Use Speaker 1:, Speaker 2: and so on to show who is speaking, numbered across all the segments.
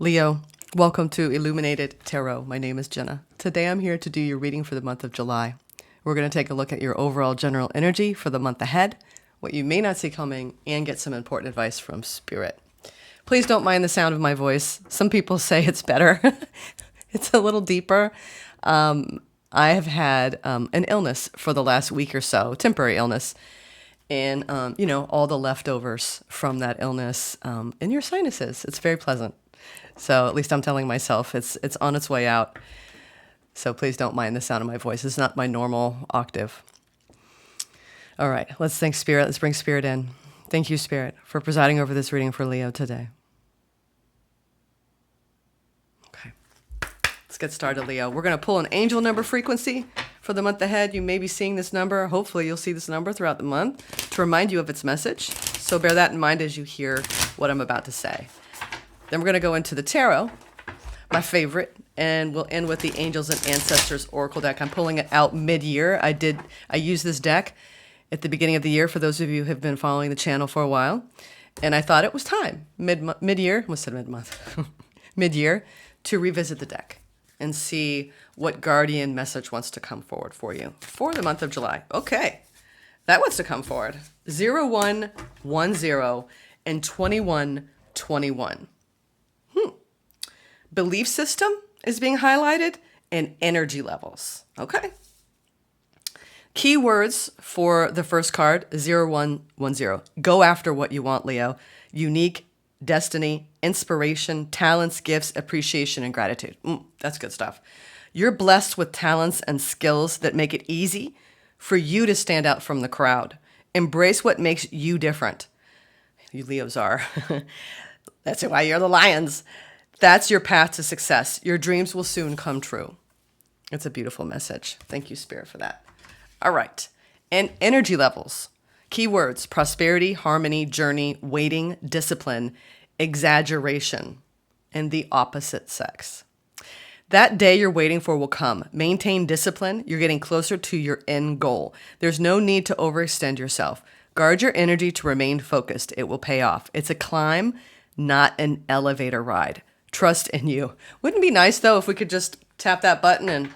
Speaker 1: Leo, welcome to Illuminated Tarot. My name is Jenna. Today I'm here to do your reading for the month of July. We're going to take a look at your overall general energy for the month ahead, what you may not see coming, and get some important advice from Spirit. Please don't mind the sound of my voice. Some people say it's better. It's a little deeper. I have had an illness for the last week or so, temporary illness, and all the leftovers from that illness in your sinuses. It's very pleasant. So at least I'm telling myself it's on its way out. So please don't mind the sound of my voice. It's not my normal octave. All right, let's thank Spirit. Let's bring Spirit in. Thank you, Spirit, for presiding over this reading for Leo today. Okay, let's get started, Leo. We're going to pull an angel number frequency for the month ahead. You may be seeing this number. Hopefully you'll see this number throughout the month to remind you of its message. So bear that in mind as you hear what I'm about to say. Then we're going to go into the tarot, my favorite, and we'll end with the Angels and Ancestors Oracle deck. I'm pulling it out mid-year. I used this deck at the beginning of the year for those of you who have been following the channel for a while, and I thought it was time, mid-year, almost said mid-month, mid-year, to revisit the deck and see what guardian message wants to come forward for you for the month of July. Okay, that wants to come forward. 0110 and 2121. Belief system is being highlighted and energy levels. Okay. Keywords for the first card, 0110. Go after what you want, Leo. Unique, destiny, inspiration, talents, gifts, appreciation, and gratitude. That's good stuff. You're blessed with talents and skills that make it easy for you to stand out from the crowd. Embrace what makes you different. You Leos are. That's why you're the lions. That's your path to success. Your dreams will soon come true. It's a beautiful message. Thank you, Spirit, for that. All right. And energy levels. Keywords: prosperity, harmony, journey, waiting, discipline, exaggeration, and the opposite sex. That day you're waiting for will come. Maintain discipline. You're getting closer to your end goal. There's no need to overextend yourself. Guard your energy to remain focused. It will pay off. It's a climb, not an elevator ride. Trust in you. Wouldn't it be nice, though, if we could just tap that button and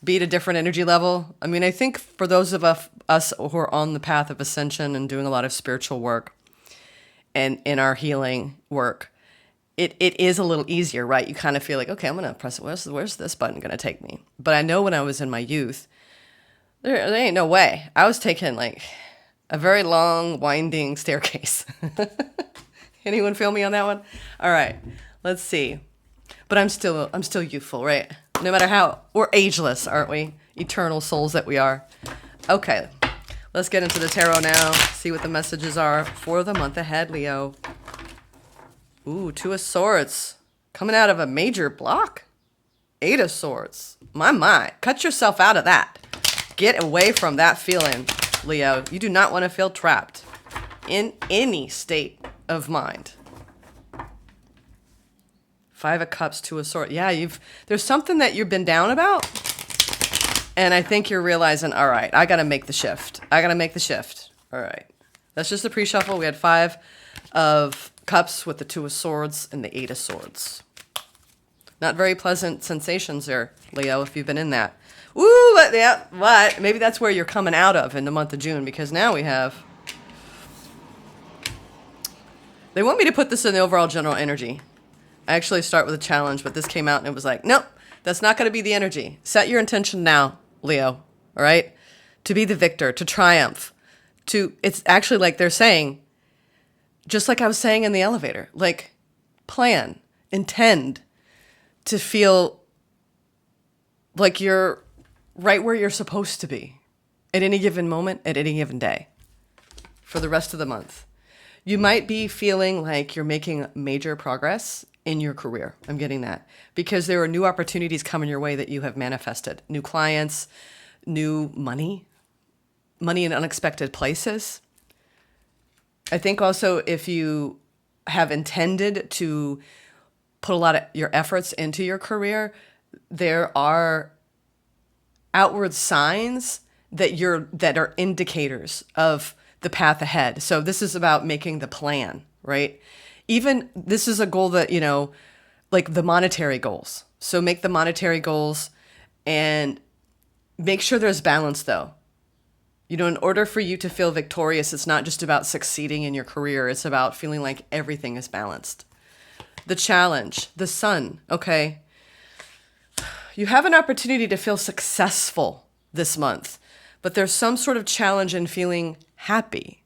Speaker 1: be at a different energy level? I mean, I think for those of us who are on the path of ascension and doing a lot of spiritual work and in our healing work, it is a little easier, right? You kind of feel like, okay, I'm going to press it. Where's this button going to take me? But I know when I was in my youth, there ain't no way. I was taking like a very long, winding staircase. Anyone feel me on that one? All right. Let's see. But I'm still youthful, right? No matter how, we're ageless, aren't we? Eternal souls that we are. Okay, let's get into the tarot now. See what the messages are for the month ahead, Leo. Ooh, Two of Swords. Coming out of a major block. Eight of Swords. My. Cut yourself out of that. Get away from that feeling, Leo. You do not want to feel trapped in any state of mind. Five of Cups, Two of Swords. Yeah, there's something that you've been down about. And I think you're realizing, all right, I got to make the shift. All right. That's just a pre-shuffle. We had Five of Cups with the Two of Swords and the Eight of Swords. Not very pleasant sensations there, Leo, if you've been in that. Ooh, but maybe that's where you're coming out of in the month of June, because now we have... They want me to put this in the overall general energy. I actually start with a challenge, but this came out and it was like, nope, that's not going to be the energy. Set your intention now, Leo, all right? To be the victor, to triumph. It's actually like they're saying, just like I was saying in the elevator, like plan, intend to feel like you're right where you're supposed to be at any given moment, at any given day for the rest of the month. You might be feeling like you're making major progress in your career. I'm getting that because there are new opportunities coming your way that you have manifested. New clients, new money in unexpected places. I think also if you have intended to put a lot of your efforts into your career, there are outward signs that are indicators of the path ahead. So this is about making the plan, right? Even this is a goal that, like the monetary goals. So make the monetary goals and make sure there's balance though. You know, in order for you to feel victorious, it's not just about succeeding in your career. It's about feeling like everything is balanced. The challenge, the sun, okay? You have an opportunity to feel successful this month, but there's some sort of challenge in feeling happy.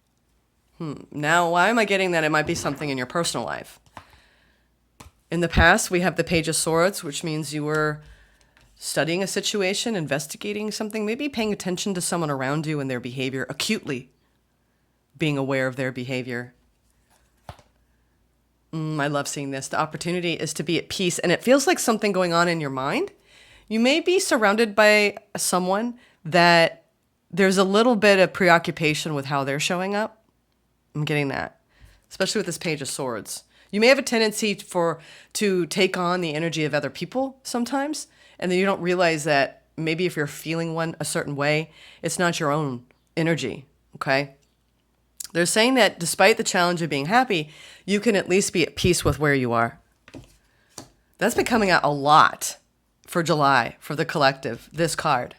Speaker 1: Now, why am I getting that? It might be something in your personal life. In the past, we have the Page of Swords, which means you were studying a situation, investigating something, maybe paying attention to someone around you and their behavior, acutely being aware of their behavior. I love seeing this. The opportunity is to be at peace, and it feels like something going on in your mind. You may be surrounded by someone that there's a little bit of preoccupation with how they're showing up. I'm getting that, especially with this Page of Swords. You may have a tendency to take on the energy of other people sometimes, and then you don't realize that maybe if you're feeling a certain way, it's not your own energy, okay? They're saying that despite the challenge of being happy, you can at least be at peace with where you are. That's been coming out a lot for July, for the collective, this card,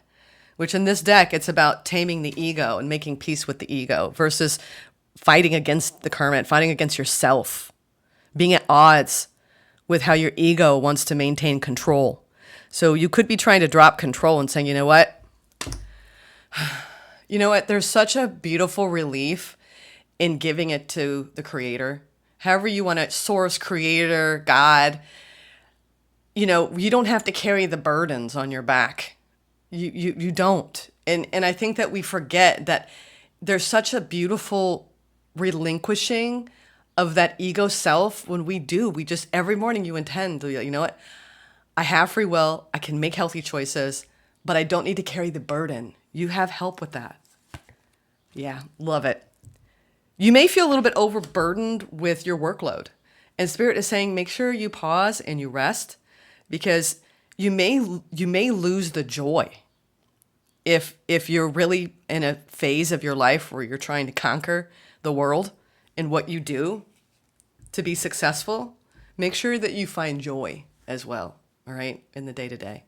Speaker 1: which in this deck, it's about taming the ego and making peace with the ego versus fighting against the current, fighting against yourself, being at odds with how your ego wants to maintain control. So you could be trying to drop control and saying, you know what? You know what? There's such a beautiful relief in giving it to the creator. However you want to, source, creator, God. You know, you don't have to carry the burdens on your back. You don't. And I think that we forget that there's such a beautiful relinquishing of that ego self when we do. We just, every morning you intend to, you know what? I have free will. I can make healthy choices, but I don't need to carry the burden. You have help with that. Yeah, love it. You may feel a little bit overburdened with your workload. And Spirit is saying, make sure you pause and you rest, because you may lose the joy if you're really in a phase of your life where you're trying to conquer the world in what you do to be successful. Make sure that you find joy as well. All right, in the day-to-day.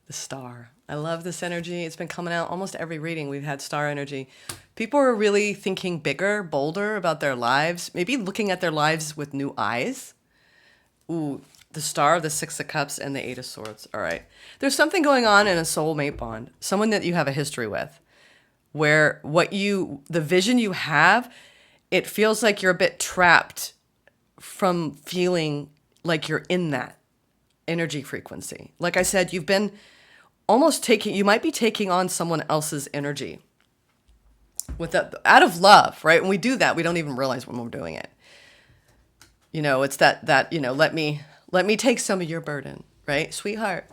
Speaker 1: The star. I love this energy. It's been coming out almost every reading. We've had star energy. People are really thinking bigger, bolder about their lives, maybe looking at their lives with new eyes. Ooh, the star, the Six of Cups, and the Eight of Swords. All right. There's something going on in a soulmate bond, someone that you have a history with, where the vision you have, it feels like you're a bit trapped from feeling like you're in that energy frequency. Like I said, you've been you might be taking on someone else's energy with that, out of love, right? When we do that, we don't even realize when we're doing it. You know, it's that, you know, let me take some of your burden, right? Sweetheart.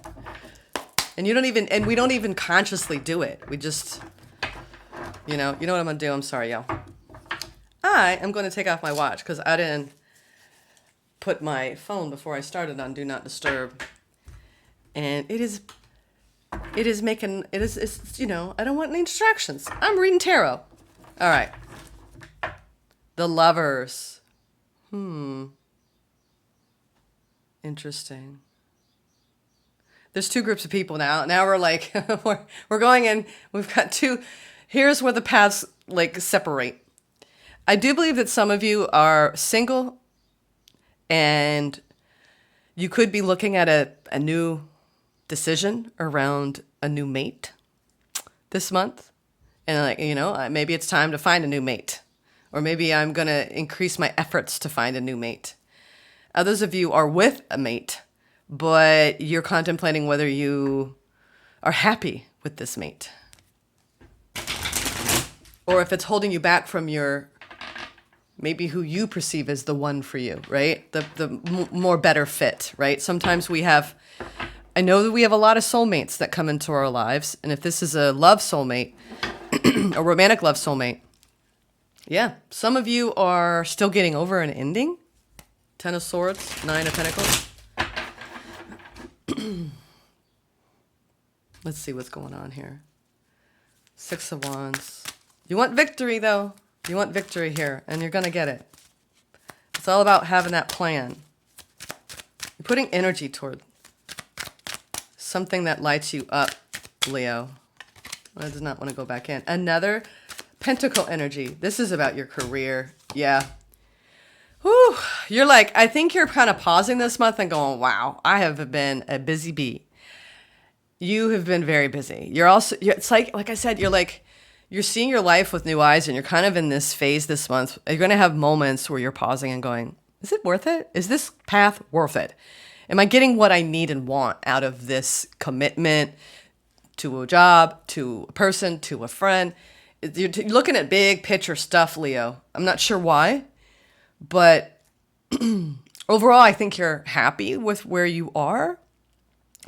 Speaker 1: And we don't even consciously do it. We just, you know what I'm going to do? I'm sorry, y'all. I am going to take off my watch because I didn't put my phone before I started on Do Not Disturb. And it's, you know, I don't want any distractions. I'm reading tarot. All right. The Lovers. Interesting. There's two groups of people now. Now we're like, we're going in. We've got two. Here's where the paths like separate. I do believe that some of you are single and you could be looking at a new decision around a new mate this month. And like, you know, maybe it's time to find a new mate. Or maybe I'm going to increase my efforts to find a new mate. Others of you are with a mate, but you're contemplating whether you are happy with this mate. Or if it's holding you back from maybe who you perceive as the one for you, right? The more better fit, right? Sometimes I know that we have a lot of soulmates that come into our lives. And if this is a love soulmate, a romantic love soulmate, yeah, some of you are still getting over an ending. 10 of Swords, 9 of Pentacles. Let's see what's going on here. 6 of Wands. You want victory, though. You want victory here, and you're going to get it. It's all about having that plan. putting energy toward something that lights you up, Leo. I did not want to go back in. Another Pentacle energy. This is about your career. Yeah. Whew. You're like, I think you're kind of pausing this month and going, wow, I have been a busy bee. You have been very busy. It's like I said, you're seeing your life with new eyes, and you're kind of in this phase this month. You're going to have moments where you're pausing and going, is it worth it? Is this path worth it? Am I getting what I need and want out of this commitment to a job, to a person, to a friend? You're looking at big picture stuff, Leo. I'm not sure why, but overall, I think you're happy with where you are,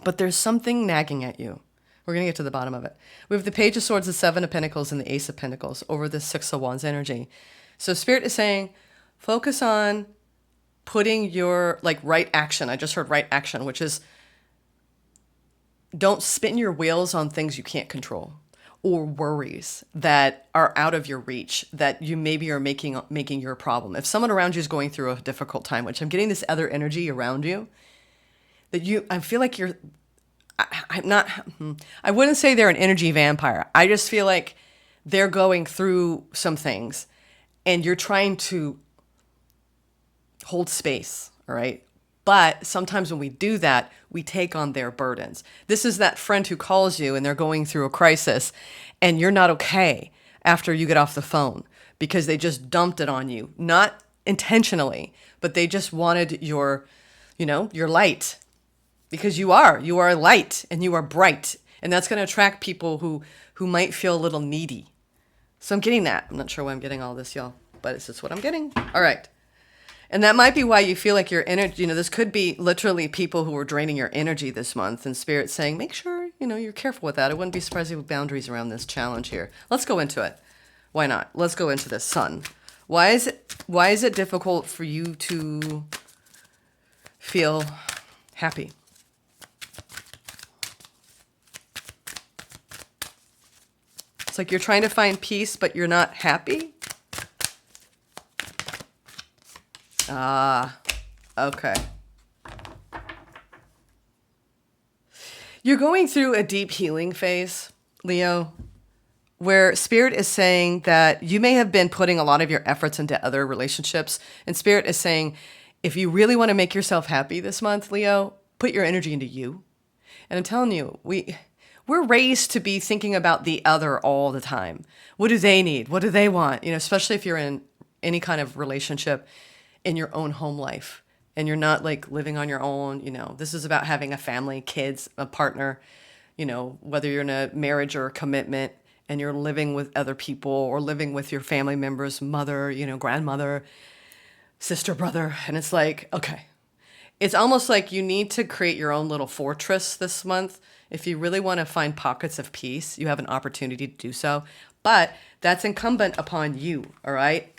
Speaker 1: but there's something nagging at you. We're going to get to the bottom of it. We have the Page of Swords, the Seven of Pentacles, and the Ace of Pentacles over the Six of Wands energy. So Spirit is saying, focus on putting your right action. I just heard right action, which is don't spin your wheels on things you can't control or worries that are out of your reach that you maybe are making your problem. If someone around you is going through a difficult time, which I'm getting this other energy around you, I feel like I wouldn't say they're an energy vampire. I just feel like they're going through some things and you're trying to hold space, all right? But sometimes when we do that, we take on their burdens. This is that friend who calls you and they're going through a crisis and you're not okay after you get off the phone because they just dumped it on you. Not intentionally, but they just wanted your light. Because you are light and you are bright. And that's going to attract people who might feel a little needy. So I'm getting that. I'm not sure why I'm getting all this, y'all, but it's just what I'm getting. All right. And that might be why you feel like your energy, this could be literally people who are draining your energy this month, and Spirit's saying, make sure, you're careful with that. I wouldn't be surprised with boundaries around this challenge here. Let's go into it. Why not? Let's go into this. Sun. Why is it difficult for you to feel happy? It's like you're trying to find peace, but you're not happy? Okay. You're going through a deep healing phase, Leo, where Spirit is saying that you may have been putting a lot of your efforts into other relationships, and Spirit is saying, if you really want to make yourself happy this month, Leo, put your energy into you. And I'm telling you, we're raised to be thinking about the other all the time. What do they need? What do they want? Especially if you're in any kind of relationship in your own home life and you're not living on your own. This is about having a family, kids, a partner, whether you're in a marriage or a commitment and you're living with other people or living with your family members, mother, grandmother, sister, brother. And it's like, okay, it's almost like you need to create your own little fortress this month. If you really want to find pockets of peace, you have an opportunity to do so. But that's incumbent upon you, all right?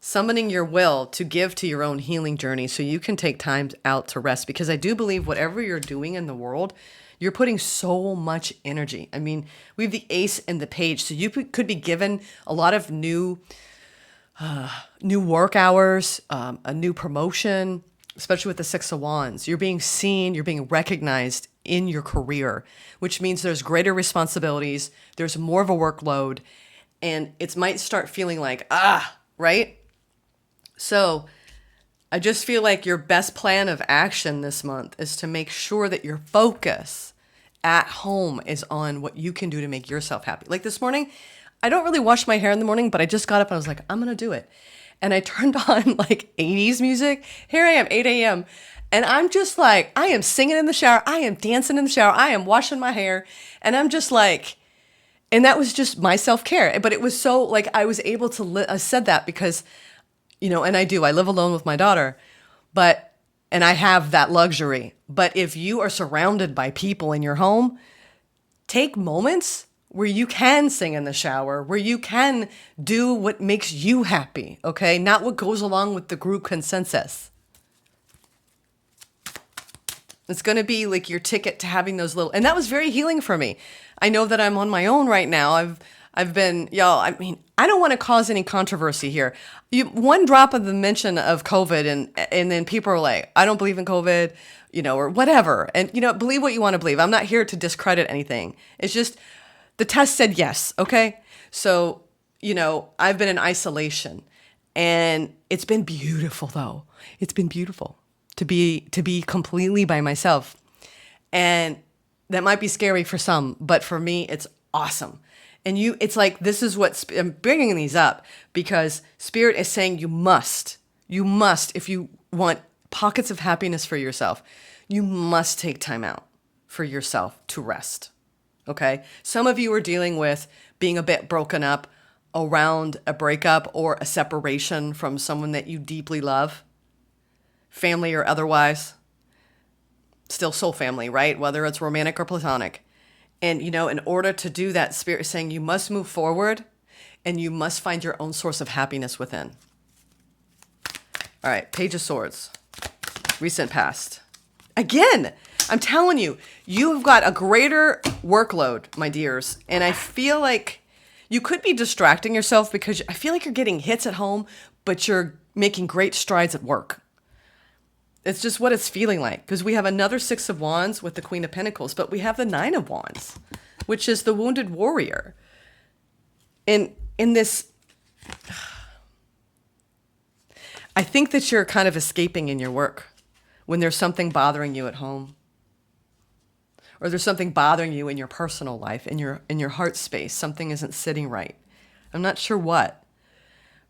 Speaker 1: Summoning your will to give to your own healing journey so you can take time out to rest. Because I do believe whatever you're doing in the world, you're putting so much energy. I mean, we have the Ace and the Page. So you could be given a lot of new work hours, a new promotion, especially with the Six of Wands. You're being seen, you're being recognized in your career, which means there's greater responsibilities, there's more of a workload, and it might start feeling like, right? So I just feel like your best plan of action this month is to make sure that your focus at home is on what you can do to make yourself happy. Like this morning, I don't really wash my hair in the morning, but I just got up and I was like, I'm going to do it. And I turned on 80s music. Here I am, 8 a.m. And I'm just like, I am singing in the shower. I am dancing in the shower. I am washing my hair. And I'm just like, and that was just my self-care. But it was so I was able to, I said that because, and I live alone with my daughter, and I have that luxury. But if you are surrounded by people in your home, take moments where you can sing in the shower, where you can do what makes you happy, okay? Not what goes along with the group consensus. It's going to be your ticket to having those and that was very healing for me. I know that I'm on my own right now. I've been, y'all, I mean, I don't want to cause any controversy here. One drop of the mention of COVID and then people are like, I don't believe in COVID, or whatever. And, believe what you want to believe. I'm not here to discredit anything. It's just the test said yes. Okay. So, I've been in isolation and it's been beautiful though. It's been beautiful to be completely by myself. And that might be scary for some, but for me, it's awesome. And it's like, this is what I'm bringing these up because Spirit is saying you must, if you want pockets of happiness for yourself, you must take time out for yourself to rest. Okay. Some of you are dealing with being a bit broken up around a breakup or a separation from someone that you deeply love, family or otherwise. Still soul family, right? Whether it's romantic or platonic. And, in order to do that, Spirit is saying you must move forward and you must find your own source of happiness within. All right, Page of Swords, recent past. Again, I'm telling you, you've got a greater workload, my dears. And I feel like you could be distracting yourself because I feel like you're getting hits at home, but you're making great strides at work. It's just what it's feeling like because we have another Six of Wands with the Queen of Pentacles, but we have the Nine of Wands, which is the wounded warrior. In this, I think that you're kind of escaping in your work when there's something bothering you at home, or there's something bothering you in your personal life, in your heart space. Something isn't sitting right. I'm not sure what.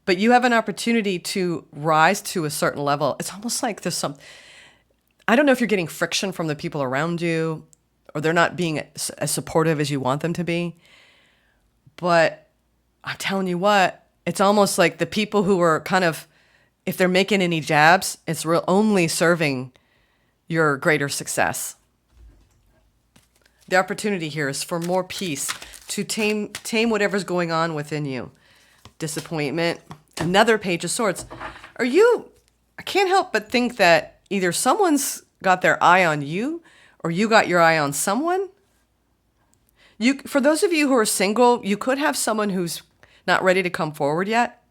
Speaker 1: But you have an opportunity to rise to a certain level. It's almost like there's I don't know if you're getting friction from the people around you or they're not being as supportive as you want them to be. But I'm telling you what, it's almost like the people who are kind of, if they're making any jabs, it's only serving your greater success. The opportunity here is for more peace, to tame whatever's going on within you. Disappointment, another Page of Swords. I can't help but think that either someone's got their eye on you or you got your eye on someone. For those of you who are single, you could have someone who's not ready to come forward yet,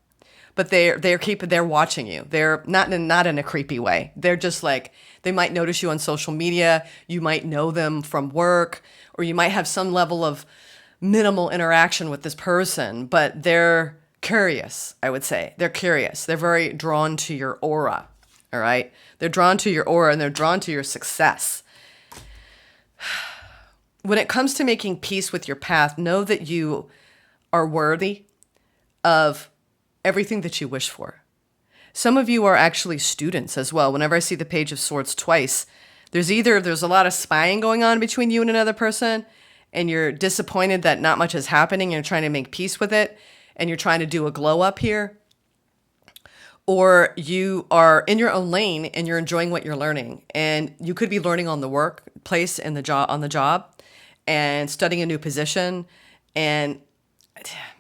Speaker 1: but they're watching you. They're not in a creepy way. They're just like, they might notice you on social media. You might know them from work, or you might have some level of minimal interaction with this person, but they're curious, I would say. They're curious. They're very drawn to your aura, all right? They're drawn to your aura and they're drawn to your success. When it comes to making peace with your path, know that you are worthy of everything that you wish for. Some of you are actually students as well. Whenever I see the Page of Swords twice, there's a lot of spying going on between you and another person, and you're disappointed that not much is happening. You're trying to make peace with it. And you're trying to do a glow up here, or you are in your own lane and you're enjoying what you're learning. And you could be learning on the workplace and on the job and studying a new position. And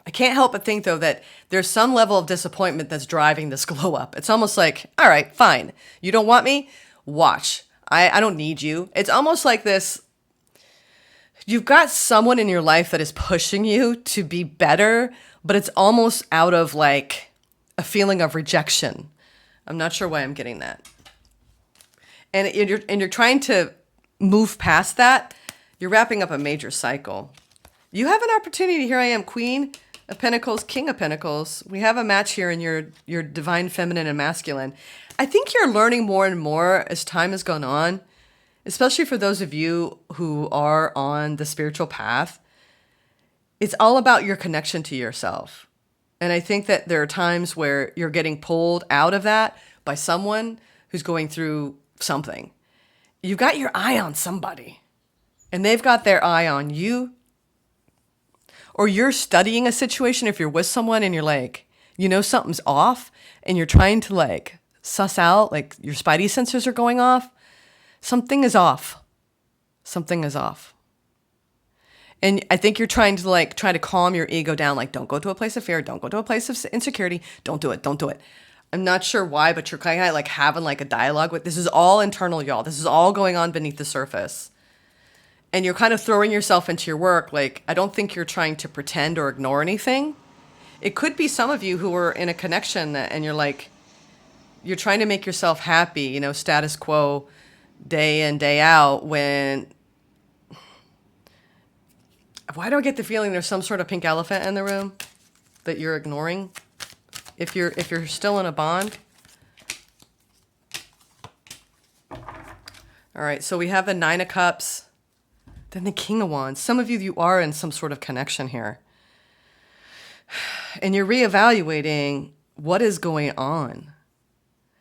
Speaker 1: I can't help but think though that there's some level of disappointment that's driving this glow up. It's almost like, all right, fine. You don't want me? Watch. I don't need you. It's almost like this. You've got someone in your life that is pushing you to be better, but it's almost out of like a feeling of rejection. I'm not sure why I'm getting that. And you're trying to move past that. You're wrapping up a major cycle. You have an opportunity. Here I am, Queen of Pentacles, King of Pentacles. We have a match here in your divine feminine and masculine. I think you're learning more and more as time has gone on, especially for those of you who are on the spiritual path. It's all about your connection to yourself. And I think that there are times where you're getting pulled out of that by someone who's going through something. You've got your eye on somebody, and they've got their eye on you. Or you're studying a situation if you're with someone and you're like, something's off, and you're trying to like suss out, like your spidey sensors are going off. Something is off. Something is off. And I think you're trying to calm your ego down. Like, don't go to a place of fear. Don't go to a place of insecurity. Don't do it. Don't do it. I'm not sure why, but you're kind of like having like a dialogue with, this is all internal, y'all. This is all going on beneath the surface. and you're kind of throwing yourself into your work. Like, I don't think you're trying to pretend or ignore anything. It could be some of you who are in a connection and you're like, you're trying to make yourself happy, you know, status quo day in, day out, when why do I get the feeling there's some sort of pink elephant in the room that you're ignoring? If you're still in a bond. All right, so we have the Nine of Cups, then the King of Wands. Some of you are in some sort of connection here. And you're reevaluating what is going on.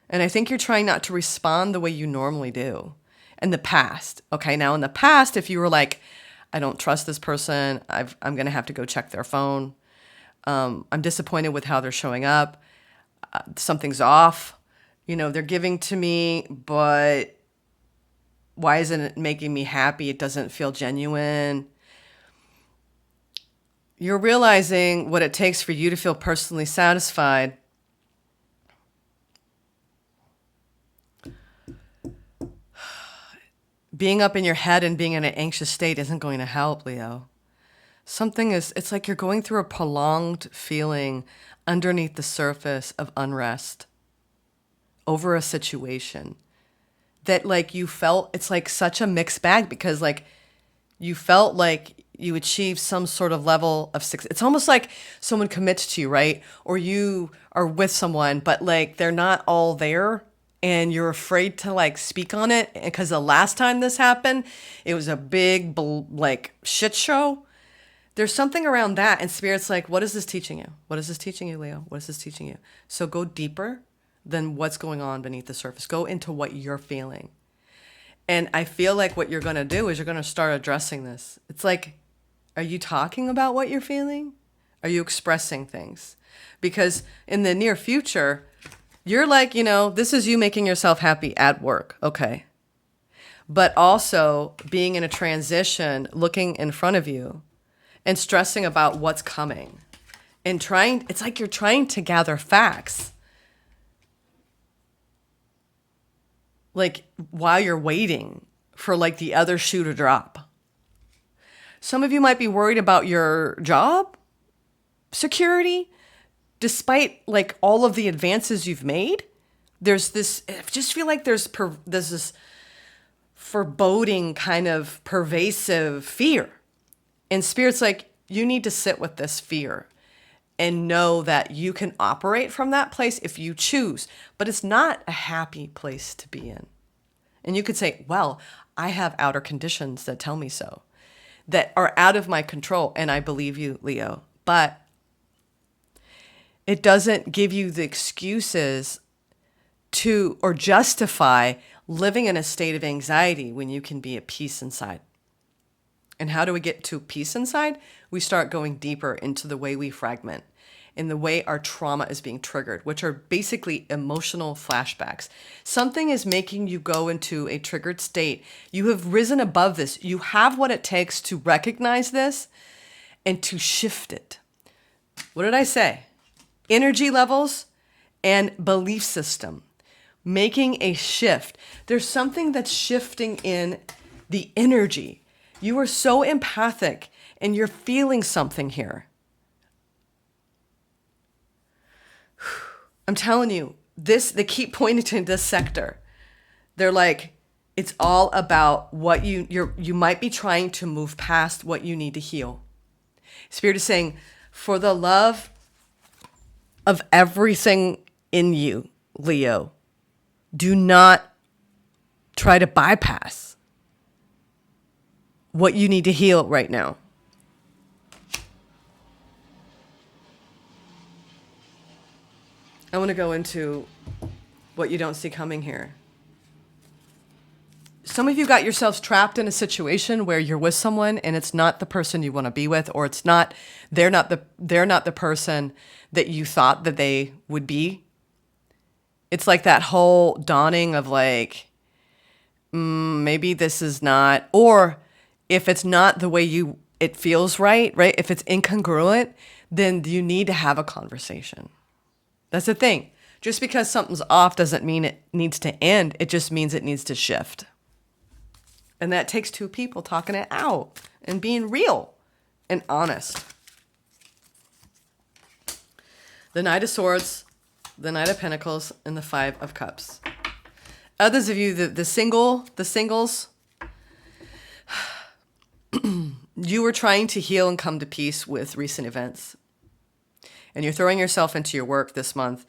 Speaker 1: And I think you're trying not to respond the way you normally do in the past. Okay, now in the past, if you were like, I don't trust this person, I'm going to have to go check their phone. I'm disappointed with how they're showing up. Something's off. You know, they're giving to me, but why isn't it making me happy? It doesn't feel genuine. You're realizing what it takes for you to feel personally satisfied. Being up in your head and being in an anxious state isn't going to help, Leo. It's like you're going through a prolonged feeling underneath the surface of unrest over a situation that like you felt, it's like such a mixed bag because like you felt like you achieved some sort of level of success. It's almost like someone commits to you, right? Or you are with someone, but like they're not all there and you're afraid to like speak on it because the last time this happened, it was a big like shit show. There's something around that, and Spirit's like, what is this teaching you? What is this teaching you, Leo? What is this teaching you? So go deeper than what's going on beneath the surface. Go into what you're feeling. And I feel like what you're going to do is you're going to start addressing this. It's like, are you talking about what you're feeling? Are you expressing things? Because in the near future, you're like, you know, this is you making yourself happy at work. Okay. But also being in a transition, looking in front of you and stressing about what's coming and it's like you're trying to gather facts. Like while you're waiting for like the other shoe to drop. Some of you might be worried about your job security, despite like all of the advances you've made. There's this, I just feel like there's this foreboding kind of pervasive fear. And Spirit's like, you need to sit with this fear and know that you can operate from that place if you choose. But it's not a happy place to be in. And you could say, well, I have outer conditions that tell me so, that are out of my control. And I believe you, Leo. But it doesn't give you the excuses to or justify living in a state of anxiety when you can be at peace inside. And how do we get to peace inside? We start going deeper into the way we fragment, in the way our trauma is being triggered, which are basically emotional flashbacks. Something is making you go into a triggered state. You have risen above this. You have what it takes to recognize this and to shift it. What did I say? Energy levels and belief system. Making a shift. There's something that's shifting in the energy. You are so empathic and you're feeling something here. I'm telling you, they keep pointing to this sector. They're like, it's all about what you might be trying to move past what you need to heal. Spirit is saying, for the love of everything in you, Leo, do not try to bypass what you need to heal right now. I want to go into what you don't see coming here. Some of you got yourselves trapped in a situation where you're with someone and it's not the person you want to be with, or they're not the person that you thought that they would be. It's like that whole dawning of like, maybe this is not, or if it's not the way it feels right? If it's incongruent, then you need to have a conversation. That's the thing. Just because something's off doesn't mean it needs to end. It just means it needs to shift. And that takes two people talking it out and being real and honest. The Knight of Swords, the Knight of Pentacles, and the Five of Cups. Others of you, the singles, you were trying to heal and come to peace with recent events. And you're throwing yourself into your work this month.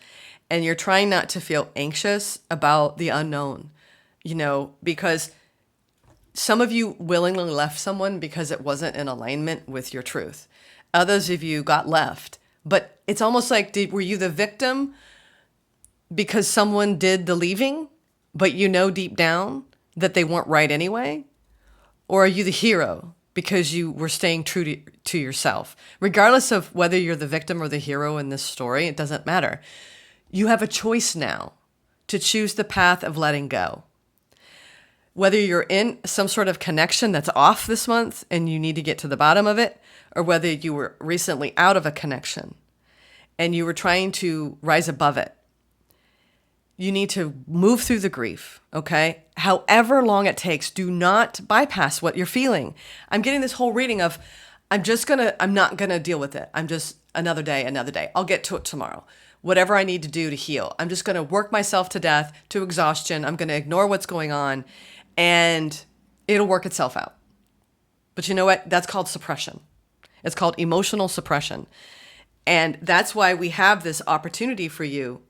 Speaker 1: And you're trying not to feel anxious about the unknown, because some of you willingly left someone because it wasn't in alignment with your truth. Others of you got left. But it's almost like, were you the victim because someone did the leaving, but deep down that they weren't right anyway? Or are you the hero because you were staying true to yourself? Regardless of whether you're the victim or the hero in this story, it doesn't matter. You have a choice now to choose the path of letting go. Whether you're in some sort of connection that's off this month and you need to get to the bottom of it, or whether you were recently out of a connection and you were trying to rise above it, you need to move through the grief, okay? However long it takes, do not bypass what you're feeling. I'm getting this whole reading of, I'm not gonna deal with it. I'm just another day. I'll get to it tomorrow. Whatever I need to do to heal. I'm just gonna work myself to death, to exhaustion. I'm gonna ignore what's going on and it'll work itself out. But you know what? That's called suppression. It's called emotional suppression. And that's why we have this opportunity for you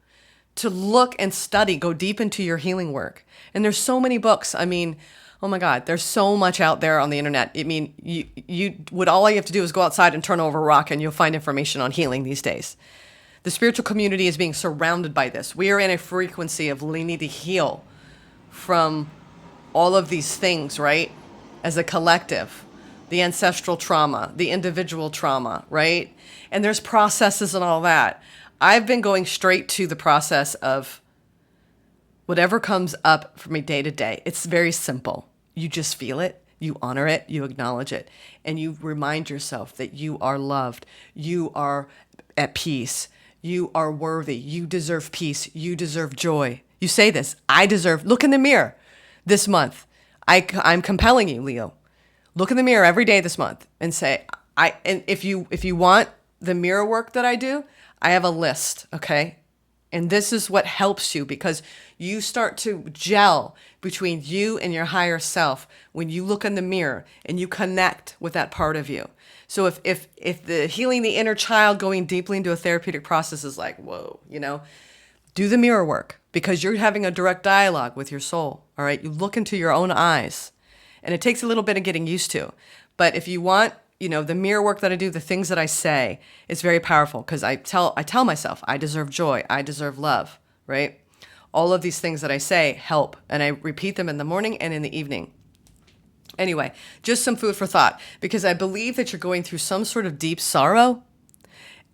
Speaker 1: to look and study, go deep into your healing work. And there's so many books. I mean, oh my God, there's so much out there on the internet. I mean, all you have to do is go outside and turn over a rock and you'll find information on healing these days. The spiritual community is being surrounded by this. We are in a frequency of we need to heal from all of these things, right? As a collective, the ancestral trauma, the individual trauma, right? And there's processes and all that. I've been going straight to the process of whatever comes up for me day to day. It's very simple. You just feel it, you honor it, you acknowledge it, and you remind yourself that you are loved, you are at peace, you are worthy, you deserve peace, you deserve joy. You say this, look in the mirror this month. I'm compelling you, Leo. Look in the mirror every day this month and say, and if you want the mirror work that I do, I have a list, okay? And this is what helps you because you start to gel between you and your higher self when you look in the mirror and you connect with that part of you. So if the healing the inner child, going deeply into a therapeutic process is like, whoa, do the mirror work because you're having a direct dialogue with your soul, all right? You look into your own eyes and it takes a little bit of getting used to. But if you want, the mirror work that I do, the things that I say, it's very powerful because I tell myself, I deserve joy, I deserve love, right? All of these things that I say help, and I repeat them in the morning and in the evening. Anyway, just some food for thought, because I believe that you're going through some sort of deep sorrow,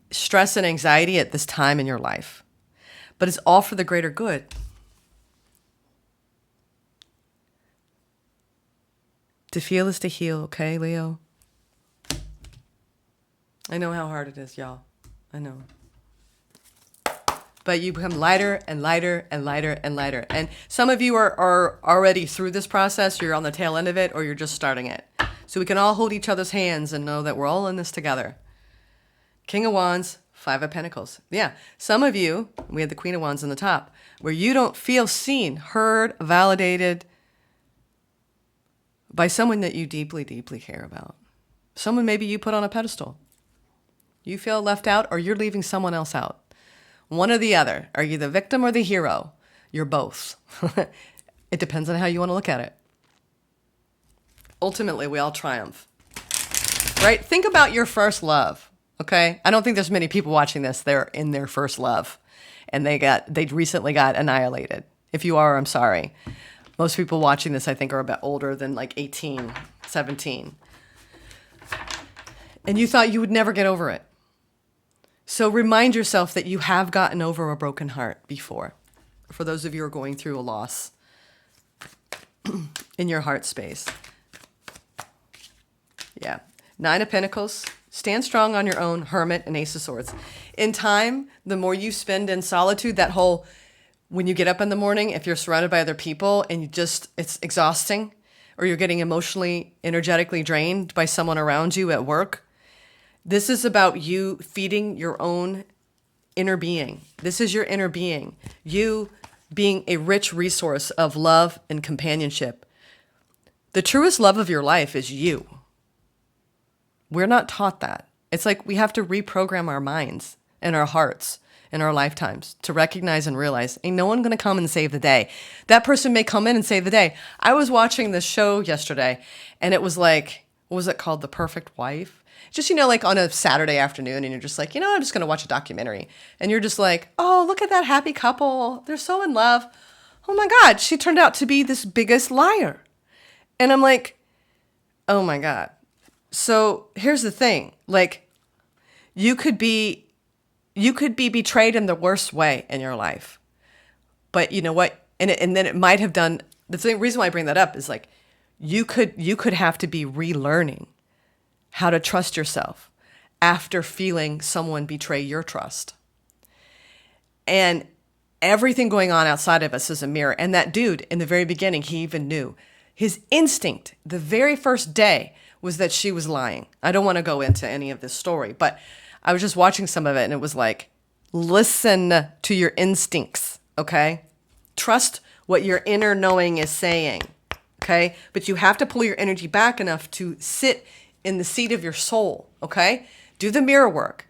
Speaker 1: stress, and anxiety at this time in your life. But it's all for the greater good. To feel is to heal, okay, Leo? I know how hard it is, y'all. I know. But you become lighter and lighter and lighter and lighter. And some of you are already through this process. You're on the tail end of it or you're just starting it. So we can all hold each other's hands and know that we're all in this together. King of Wands, Five of Pentacles. Yeah, some of you, we had the Queen of Wands on the top, where you don't feel seen, heard, validated by someone that you deeply, deeply care about. Someone maybe you put on a pedestal. You feel left out or you're leaving someone else out. One or the other. Are you the victim or the hero? You're both. It depends on how you want to look at it. Ultimately, we all triumph. Right? Think about your first love. Okay? I don't think there's many people watching this. They're in their first love. And they recently got annihilated. If you are, I'm sorry. Most people watching this, I think, are a bit older than like 18, 17. And you thought you would never get over it. So remind yourself that you have gotten over a broken heart before. For those of you who are going through a loss in your heart space. Yeah. Nine of Pentacles. Stand strong on your own. Hermit and Ace of Swords. In time, the more you spend in solitude, that whole, when you get up in the morning, if you're surrounded by other people and it's exhausting, or you're getting emotionally, energetically drained by someone around you at work, this is about you feeding your own inner being. This is your inner being. You being a rich resource of love and companionship. The truest love of your life is you. We're not taught that. It's like we have to reprogram our minds and our hearts in our lifetimes to recognize and realize ain't no one going to come and save the day. That person may come in and save the day. I was watching this show yesterday and it was like, what was it called? The Perfect Wife. Just, like on a Saturday afternoon and you're just like, I'm just going to watch a documentary. And you're just like, oh, look at that happy couple. They're so in love. Oh my God, she turned out to be this biggest liar. And I'm like, oh my God. So here's the thing. Like, you could be betrayed in the worst way in your life. But you know what? And then it might have done, reason why I bring that up is like, you could have to be relearning how to trust yourself after feeling someone betray your trust. And everything going on outside of us is a mirror. And that dude, in the very beginning, he even knew. His instinct, the very first day, was that she was lying. I don't want to go into any of this story, but I was just watching some of it and it was like, listen to your instincts, okay? Trust what your inner knowing is saying, okay? But you have to pull your energy back enough to sit in the seat of your soul, okay? Do the mirror work.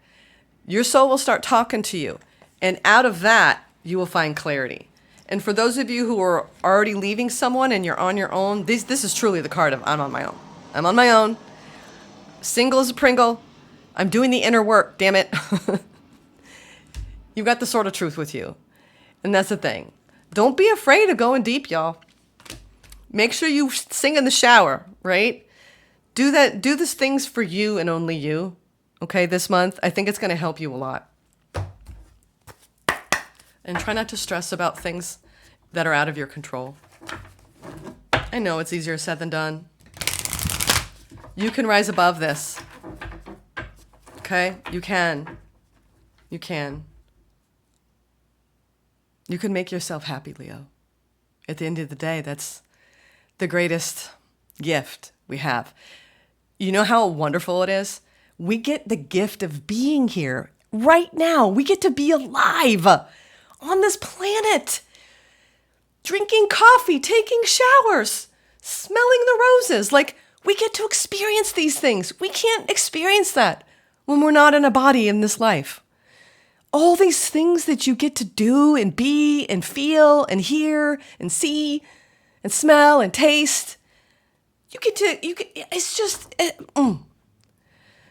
Speaker 1: Your soul will start talking to you. And out of that, you will find clarity. And for those of you who are already leaving someone and you're on your own, this is truly the card of I'm on my own. I'm on my own. Single as a Pringle. I'm doing the inner work, damn it. You've got the sword of truth with you. And that's the thing. Don't be afraid of going deep, y'all. Make sure you sing in the shower, right? Do these things for you and only you. Okay, this month. I think it's going to help you a lot. And try not to stress about things that are out of your control. I know it's easier said than done. You can rise above this. Okay? You can. You can. You can make yourself happy, Leo. At the end of the day, that's the greatest gift we have. You know how wonderful it is? We get the gift of being here right now. We get to be alive on this planet, drinking coffee, taking showers, smelling the roses. Like, we get to experience these things. We can't experience that when we're not in a body in this life. All these things that you get to do and be and feel and hear and see and smell and taste, it's just,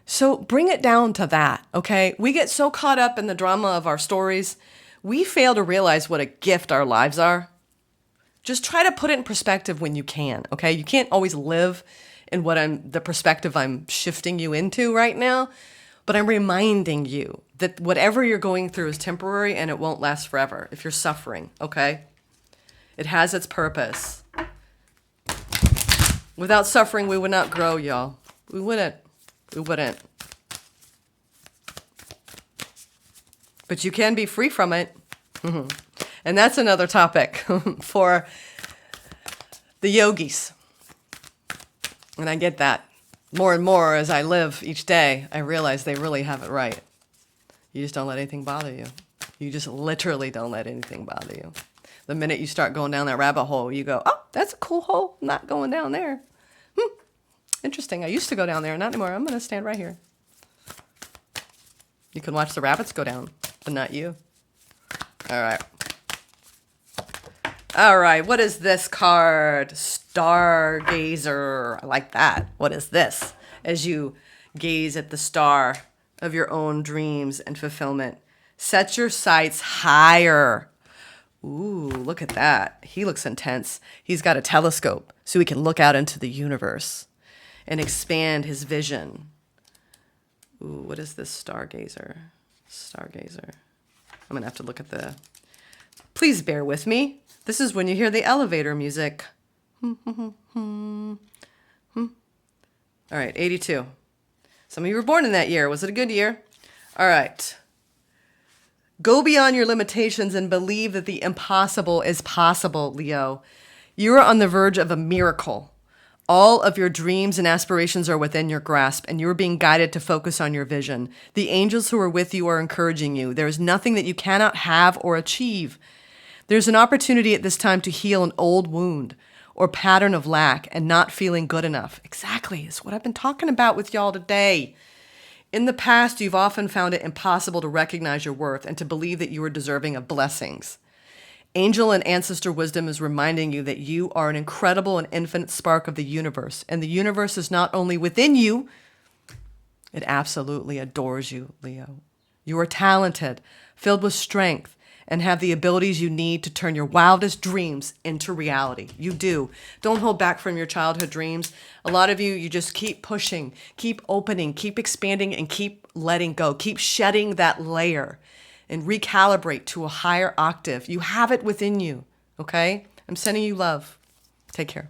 Speaker 1: So bring it down to that, okay? We get so caught up in the drama of our stories, we fail to realize what a gift our lives are. Just try to put it in perspective when you can, okay? You can't always live in the perspective I'm shifting you into right now, but I'm reminding you that whatever you're going through is temporary and it won't last forever if you're suffering, okay? It has its purpose. Without suffering, we would not grow, y'all. We wouldn't. We wouldn't. But you can be free from it. And that's another topic for the yogis. And I get that. More and more as I live each day, I realize they really have it right. You just don't let anything bother you. You just literally don't let anything bother you. The minute you start going down that rabbit hole, you go, oh, that's a cool hole. I'm not going down there. Interesting. I used to go down there, not anymore. I'm going to stand right here. You can watch the rabbits go down, but not you. All right. All right. What is this card? Stargazer. I like that. What is this? As you gaze at the star of your own dreams and fulfillment, set your sights higher. Ooh, look at that. He looks intense. He's got a telescope so he can look out into the universe and expand his vision. Ooh, what is this stargazer? Stargazer. I'm going to have to look at the... Please bear with me. This is when you hear the elevator music. All right, 82. Some of you were born in that year. Was it a good year? All right. Go beyond your limitations and believe that the impossible is possible, Leo. You are on the verge of a miracle, All of your dreams and aspirations are within your grasp, and you're being guided to focus on your vision. The angels who are with you are encouraging you. There is nothing that you cannot have or achieve. There's an opportunity at this time to heal an old wound or pattern of lack and not feeling good enough. Exactly. It's what I've been talking about with y'all today. In the past, you've often found it impossible to recognize your worth and to believe that you are deserving of blessings. Angel and ancestor wisdom is reminding you that you are an incredible and infinite spark of the universe. And the universe is not only within you, it absolutely adores you, Leo. You are talented, filled with strength, and have the abilities you need to turn your wildest dreams into reality. You do. Don't hold back from your childhood dreams. A lot of you, you just keep pushing, keep opening, keep expanding, and keep letting go. Keep shedding that layer and recalibrate to a higher octave. You have it within you, okay? I'm sending you love. Take care.